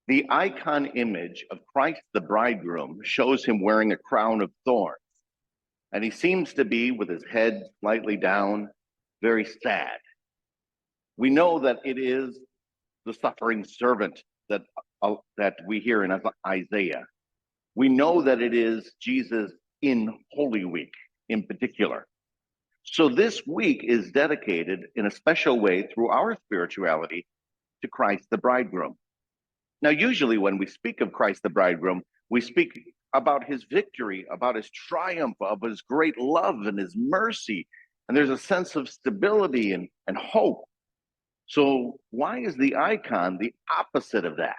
The icon image of Christ the Bridegroom shows him wearing a crown of thorns, and he seems to be with his head slightly down, very sad. We know that it is the suffering servant that we hear in Isaiah. We know that it is Jesus in Holy Week in particular. So this week is dedicated in a special way through our spirituality to Christ the Bridegroom. Now, usually when we speak of Christ the Bridegroom, we speak about his victory, about his triumph, of his great love and his mercy. And there's a sense of stability and hope. So why is the icon the opposite of that?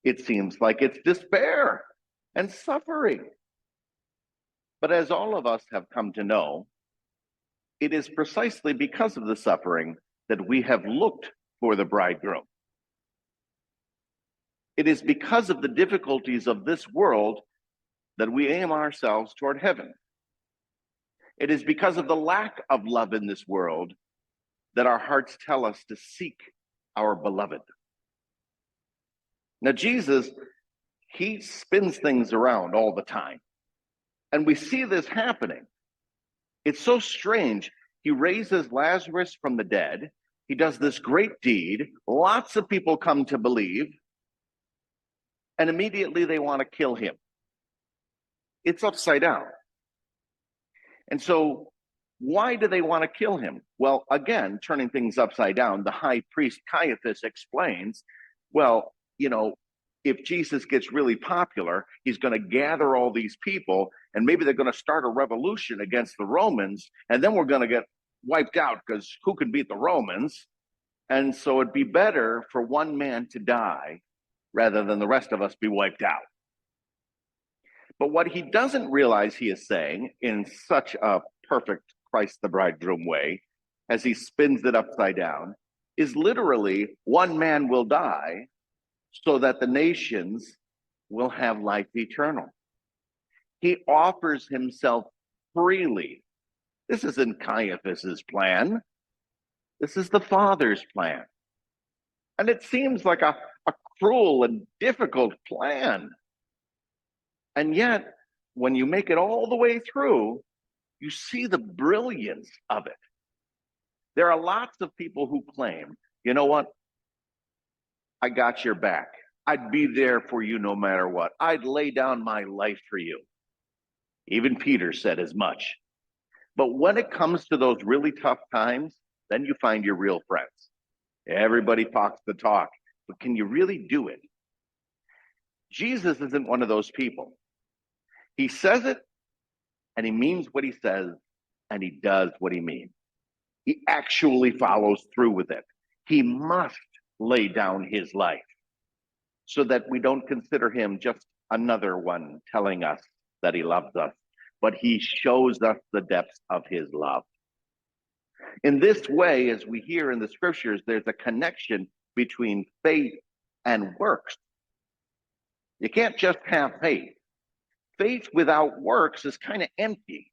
It seems like it's despair and suffering. But as all of us have come to know, it is precisely because of the suffering that we have looked for the bridegroom. It is because of the difficulties of this world that we aim ourselves toward heaven. It is because of the lack of love in this world that our hearts tell us to seek our beloved. Now, Jesus, he spins things around all the time. And we see this happening. It's so strange. He raises Lazarus from the dead. He does this great deed. Lots of people come to believe. And immediately they want to kill him. It's upside down. And so why do they want to kill him? Well, again, turning things upside down, the high priest Caiaphas explains, well, if Jesus gets really popular, he's going to gather all these people, and maybe they're going to start a revolution against the Romans, and then we're going to get wiped out because who can beat the Romans? And so it'd be better for one man to die rather than the rest of us be wiped out. But what he doesn't realize he is saying in such a perfect Christ the Bridegroom way, as he spins it upside down, is literally one man will die so that the nations will have life eternal. He offers himself freely. This isn't Caiaphas's plan. This is the Father's plan. And it seems like a cruel and difficult plan. And yet, when you make it all the way through, you see the brilliance of it. There are lots of people who claim, you know what? I got your back. I'd be there for you no matter what. I'd lay down my life for you. Even Peter said as much. But when it comes to those really tough times, then you find your real friends. Everybody talks the talk, but can you really do it? Jesus isn't one of those people. He says it, and he means what he says, and he does what he means. He actually follows through with it. He must lay down his life so that we don't consider him just another one telling us that he loves us, but he shows us the depths of his love. In this way, as we hear in the scriptures, there's a connection between faith and works. You can't just have faith. Faith without works is kind of empty.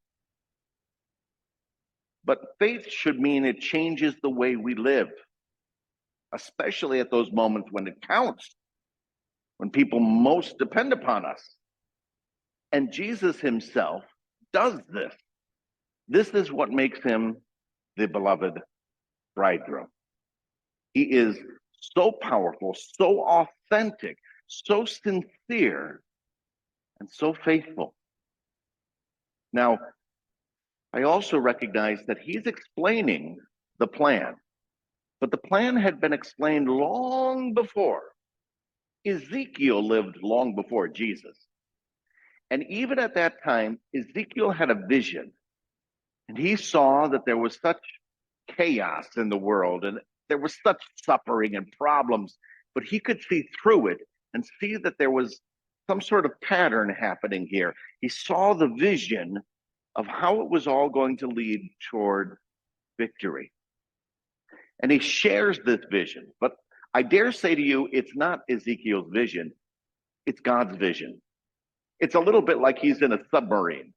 But faith should mean it changes the way we live, especially at those moments when it counts, when people most depend upon us. And Jesus himself does this. This is what makes him the beloved bridegroom. He is so powerful, so authentic, so sincere, and so faithful. Now, I also recognize that he's explaining the plan, but the plan had been explained long before. Ezekiel lived long before Jesus. And even at that time, Ezekiel had a vision, and he saw that there was such chaos in the world, and there was such suffering and problems, but he could see through it and see that there was some sort of pattern happening here. He saw the vision of how it was all going to lead toward victory. And he shares this vision. But I dare say to you, it's not Ezekiel's vision, it's God's vision. It's a little bit like he's in a submarine,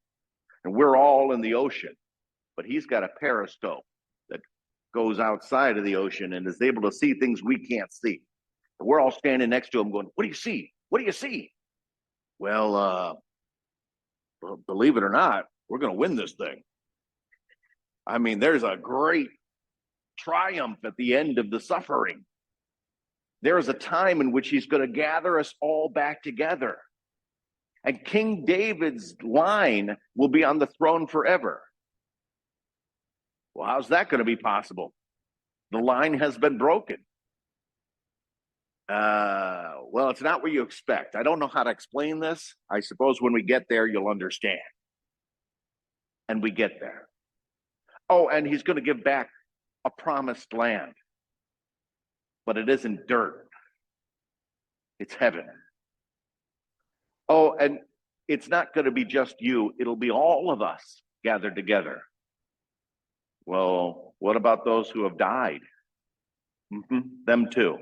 and we're all in the ocean, but he's got a periscope that goes outside of the ocean and is able to see things we can't see. We're all standing next to him going, what do you see? What do you see? Well, believe it or not, we're going to win this thing. I mean, there's a great triumph at the end of the suffering. There is a time in which he's going to gather us all back together. And King David's line will be on the throne forever. Well, how's that going to be possible? The line has been broken. Well, it's not what you expect. I don't know how to explain this. I suppose when we get there, you'll understand. And we get there. Oh, and he's going to give back a promised land. But it isn't dirt. It's heaven. Oh, and it's not going to be just you. It'll be all of us gathered together. Well, what about those who have died? Them too.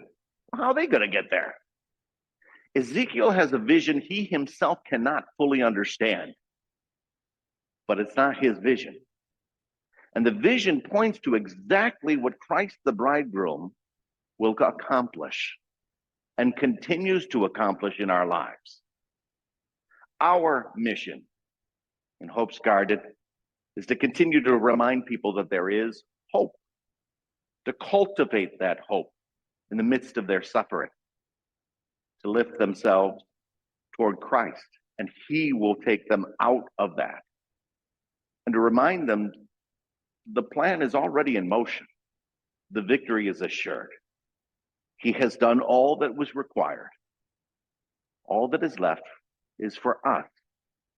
How are they going to get there? Ezekiel has a vision he himself cannot fully understand. But it's not his vision. And the vision points to exactly what Christ the Bridegroom will accomplish and continues to accomplish in our lives. Our mission in Hope's Garden is to continue to remind people that there is hope, to cultivate that hope in the midst of their suffering, to lift themselves toward Christ, and he will take them out of that. And to remind them the plan is already in motion. The victory is assured. He has done all that was required. All that is left is for us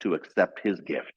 to accept his gift.